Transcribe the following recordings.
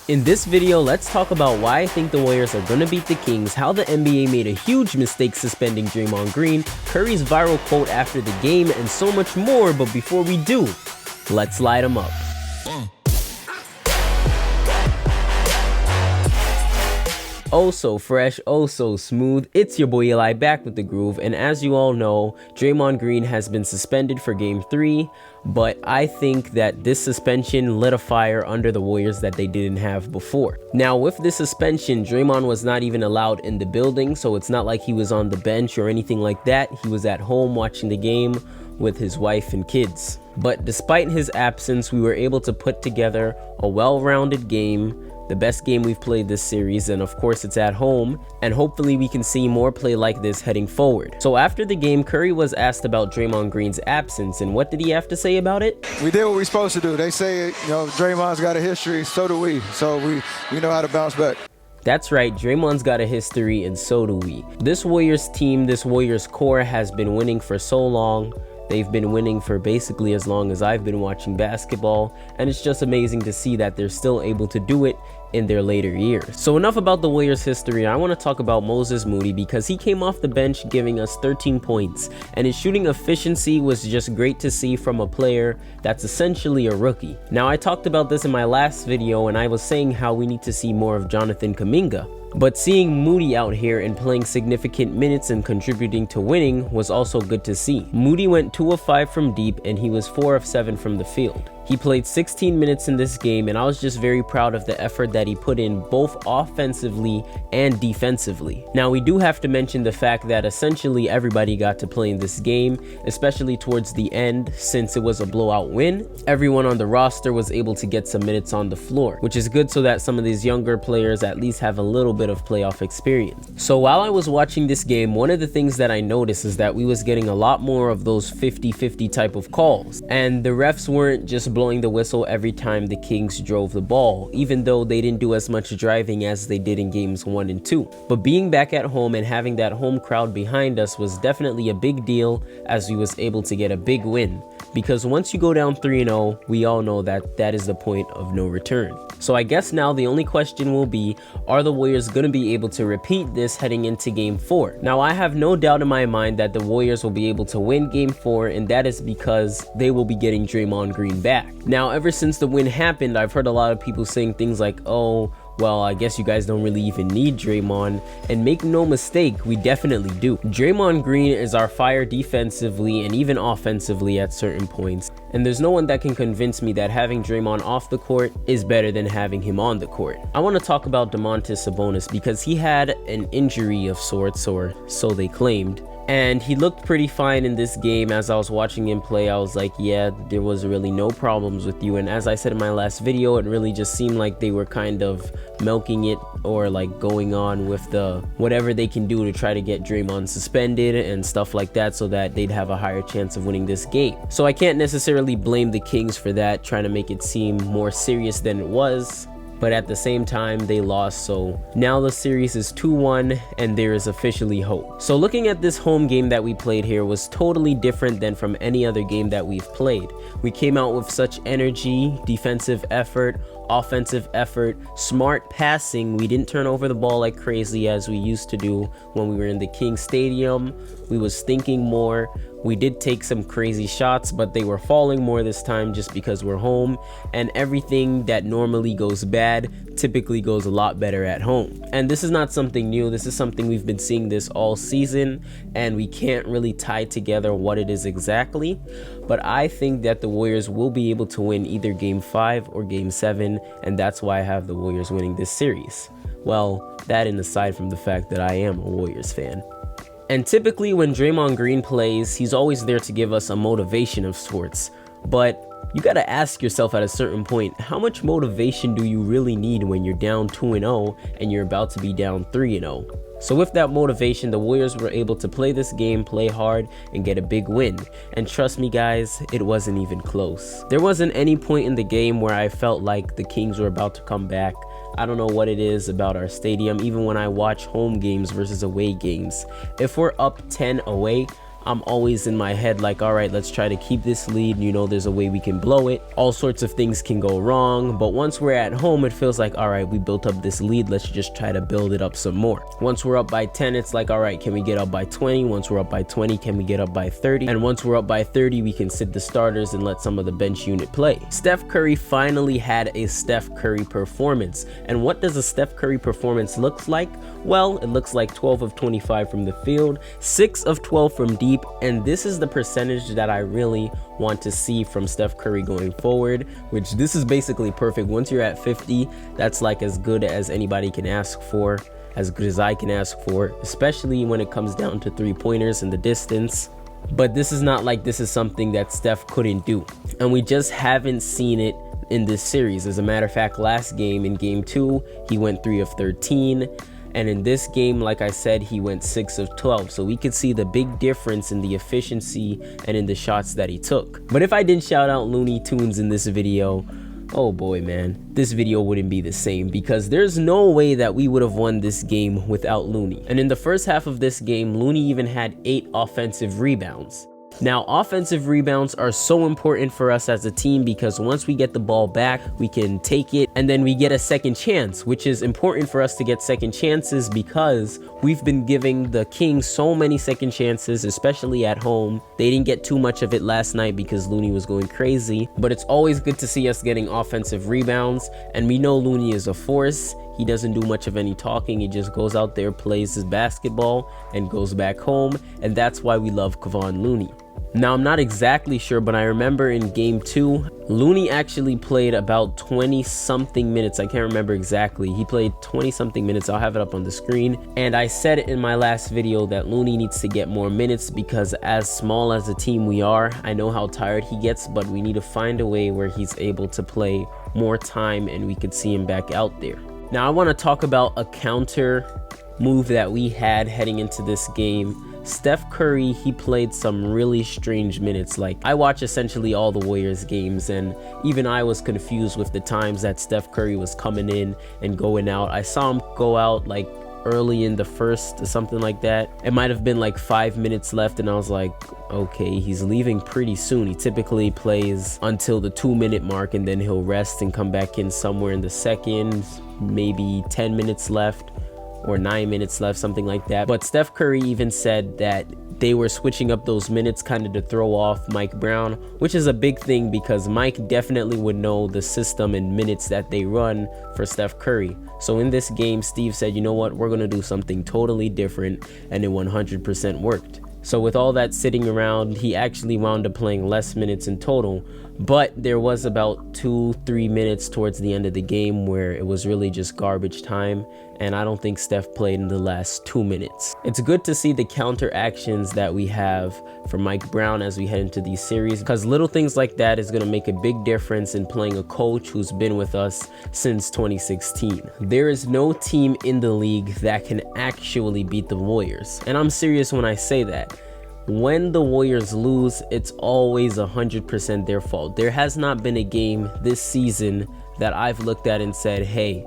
In this video, let's talk about why I think the Warriors are gonna beat the Kings, how the NBA made a huge mistake suspending Draymond Green, Curry's viral quote after the game, and so much more. But before we do, let's light them up. Oh so fresh, oh so smooth, it's your boy Eli back with the groove, and as you all know, Draymond Green has been suspended for Game 3, but I think that this suspension lit a fire under the Warriors that they didn't have before. Now with this suspension, Draymond was not even allowed in the building, so it's not like he was on the bench or anything like that. He was at home watching the game with his wife and kids. But despite his absence, we were able to put together a well-rounded game, the best game we've played this series, and of course it's at home, and hopefully we can see more play like this heading forward. So after the game, Curry was asked about Draymond Green's absence, and what did he have to say about it? We did what we're supposed to do. They say, Draymond's got a history, so do we. So we know how to bounce back. That's right, Draymond's got a history and so do we. This Warriors team, this Warriors core has been winning for so long. They've been winning for basically as long as I've been watching basketball, and it's just amazing to see that they're still able to do it in their later years. So enough about the Warriors history. I want to talk about Moses Moody because he came off the bench giving us 13 points, and his shooting efficiency was just great to see from a player that's essentially a rookie. Now I talked about this in my last video, and I was saying how we need to see more of Jonathan Kuminga. But seeing Moody out here and playing significant minutes and contributing to winning was also good to see. Moody went 2 of 5 from deep and he was 4 of 7 from the field. He played 16 minutes in this game, and I was just very proud of the effort that he put in both offensively and defensively. Now we do have to mention the fact that essentially everybody got to play in this game, especially towards the end since it was a blowout win. Everyone on the roster was able to get some minutes on the floor, which is good so that some of these younger players at least have a little bit of playoff experience. So while I was watching this game, one of the things that I noticed is that we was getting a lot more of those 50-50 type of calls, and the refs weren't just blowing the whistle every time the Kings drove the ball, even though they didn't do as much driving as they did in games 1 and 2. But being back at home and having that home crowd behind us was definitely a big deal, as we was able to get a big win. Because once you go down 3-0, we all know that that is the point of no return. So I guess now the only question will be, are the Warriors going to be able to repeat this heading into Game 4? Now I have no doubt in my mind that the Warriors will be able to win Game 4, and that is because they will be getting Draymond Green back. Now ever since the win happened, I've heard a lot of people saying things like, oh, well, I guess you guys don't really even need Draymond, and make no mistake, we definitely do. Draymond Green is our fire defensively and even offensively at certain points, and there's no one that can convince me that having Draymond off the court is better than having him on the court. I want to talk about Domantas Sabonis because he had an injury of sorts, or so they claimed. And he looked pretty fine in this game. As I was watching him play, I was like, yeah, there was really no problems with you. And as I said in my last video, it really just seemed like they were kind of milking it, or like going on with the whatever they can do to try to get Draymond suspended and stuff like that, so that they'd have a higher chance of winning this game. So I can't necessarily blame the Kings for that, trying to make it seem more serious than it was. But at the same time, they lost, so now the series is 2-1 and there is officially hope. So looking at this home game that we played here was totally different than from any other game that we've played. We came out with such energy, defensive effort, offensive effort, smart passing. We didn't turn over the ball like crazy as we used to do when we were in the Kings Stadium. We was thinking more. We did take some crazy shots, but they were falling more this time just because we're home, and everything that normally goes bad typically goes a lot better at home. And this is not something new. This is something we've been seeing this all season, and we can't really tie together what it is exactly. But I think that the Warriors will be able to win either Game 5 or Game 7, and that's why I have the Warriors winning this series. Well, that and aside from the fact that I am a Warriors fan. And typically when Draymond Green plays, he's always there to give us a motivation of sorts. But you gotta ask yourself at a certain point, how much motivation do you really need when you're down 2-0 and you're about to be down 3-0? So with that motivation, the Warriors were able to play this game, play hard, and get a big win. And trust me guys, it wasn't even close. There wasn't any point in the game where I felt like the Kings were about to come back. I don't know what it is about our stadium. Even when I watch home games versus away games, if we're up 10 away, I'm always in my head like, all right, let's try to keep this lead. You know, there's a way we can blow it. All sorts of things can go wrong. But once we're at home, it feels like, all right, we built up this lead. Let's just try to build it up some more. Once we're up by 10, it's like, all right, can we get up by 20? Once we're up by 20, can we get up by 30? And once we're up by 30, we can sit the starters and let some of the bench unit play. Steph Curry finally had a Steph Curry performance. And what does a Steph Curry performance look like? Well, it looks like 12 of 25 from the field, 6 of 12 from deep, and this is the percentage that I really want to see from Steph Curry going forward, which this is basically perfect. Once you're at 50, that's like as good as anybody can ask for, as good as I can ask for, especially when it comes down to three-pointers and the distance. But this is not like this is something that Steph couldn't do, and we just haven't seen it in this series. As a matter of fact, last game, in game 2, he went 3 of 13. And in this game, like I said, he went 6 of 12. So we could see the big difference in the efficiency and in the shots that he took. But if I didn't shout out Looney Tunes in this video, oh boy, man, this video wouldn't be the same, because there's no way that we would have won this game without Looney. And in the first half of this game, Looney even had 8 offensive rebounds. Now, offensive rebounds are so important for us as a team, because once we get the ball back, we can take it and then we get a second chance, which is important for us to get second chances because we've been giving the Kings so many second chances, especially at home. They didn't get too much of it last night because Looney was going crazy, but it's always good to see us getting offensive rebounds, and we know Looney is a force. He doesn't do much of any talking. He just goes out there, plays his basketball, and goes back home, and that's why we love Kevon Looney. Now, I'm not exactly sure, but I remember in game 2, Looney actually played about 20-something minutes. I can't remember exactly. He played 20-something minutes. I'll have it up on the screen. And I said in my last video that Looney needs to get more minutes, because as small as a team we are, I know how tired he gets, but we need to find a way where he's able to play more time and we could see him back out there. Now, I want to talk about a counter move that we had heading into this game. Steph Curry, he played some really strange minutes. Like, I watch essentially all the Warriors games, and even I was confused with the times that Steph Curry was coming in and going out. I saw him go out like early in the first or something like that. It might have been like 5 minutes left, and I was like, okay, he's leaving pretty soon. He typically plays until the 2-minute mark, and then he'll rest and come back in somewhere in the second, maybe 10 minutes left or 9 minutes left, something like that. But Steph Curry even said that they were switching up those minutes kind of to throw off Mike Brown, which is a big thing because Mike definitely would know the system and minutes that they run for Steph Curry. So in this game, Steve said, you know what, we're going to do something totally different, and it 100% worked. So with all that sitting around, he actually wound up playing less minutes in total, but there was about 2-3 minutes towards the end of the game where it was really just garbage time, and I don't think Steph played in the last 2 minutes. It's good to see the counter actions that we have from Mike Brown as we head into these series, because little things like that is going to make a big difference in playing a coach who's been with us since 2016. There is no team in the league that can actually beat the Warriors, and I'm serious when I say that. When the Warriors lose, it's always 100% their fault. There has not been a game this season that I've looked at and said, hey,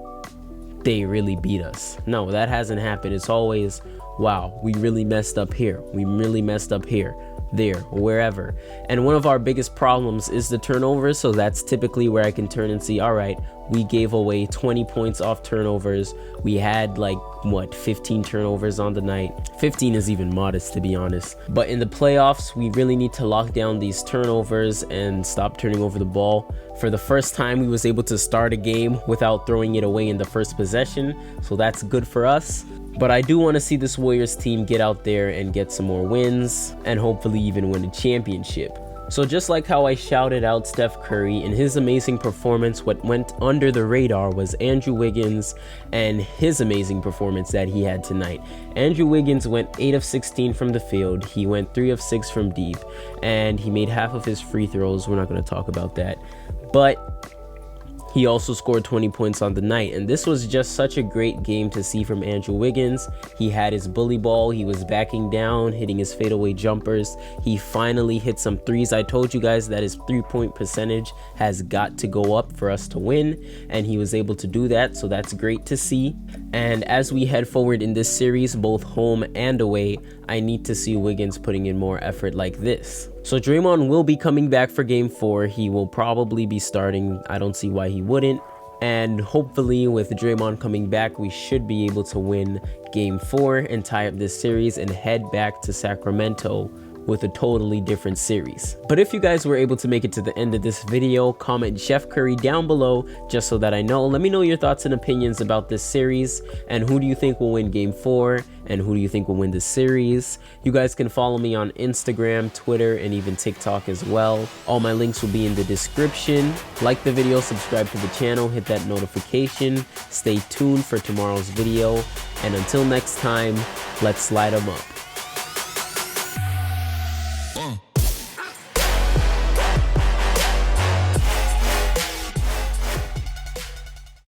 they really beat us. No, that hasn't happened. It's always, wow, we really messed up here. We really messed up here, there, wherever. And one of our biggest problems is the turnovers. So that's typically where I can turn and see, all right, we gave away 20 points off turnovers. We had like, what, 15 turnovers on the night. 15 is even modest, to be honest. But in the playoffs, we really need to lock down these turnovers and stop turning over the ball. For the first time, we was able to start a game without throwing it away in the first possession. So that's good for us. But I do want to see this Warriors team get out there and get some more wins and hopefully even win a championship. So just like how I shouted out Steph Curry, in his amazing performance, what went under the radar was Andrew Wiggins and his amazing performance that he had tonight. Andrew Wiggins went 8 of 16 from the field. He went 3 of 6 from deep, and he made half of his free throws. We're not going to talk about that. But He also scored 20 points on the night, and this was just such a great game to see from Andrew Wiggins. He had his bully ball, he was backing down, hitting his fadeaway jumpers. He finally hit some threes. I told you guys that his 3-point percentage has got to go up for us to win, and he was able to do that, so that's great to see. And as we head forward in this series, both home and away, I need to see Wiggins putting in more effort like this. So Draymond will be coming back for game 4. He will probably be starting. I don't see why he wouldn't. And hopefully with Draymond coming back, we should be able to win game 4 and tie up this series and head back to Sacramento with a totally different series. But if you guys were able to make it to the end of this video, comment Jeff Curry down below just so that I know. Let me know your thoughts and opinions about this series, and who do you think will win game 4, and who do you think will win this series. You guys can follow me on Instagram, Twitter, and even TikTok as well. All my links will be in the description. Like the video, subscribe to the channel, hit that notification, stay tuned for tomorrow's video, and until next time, let's light 'em up.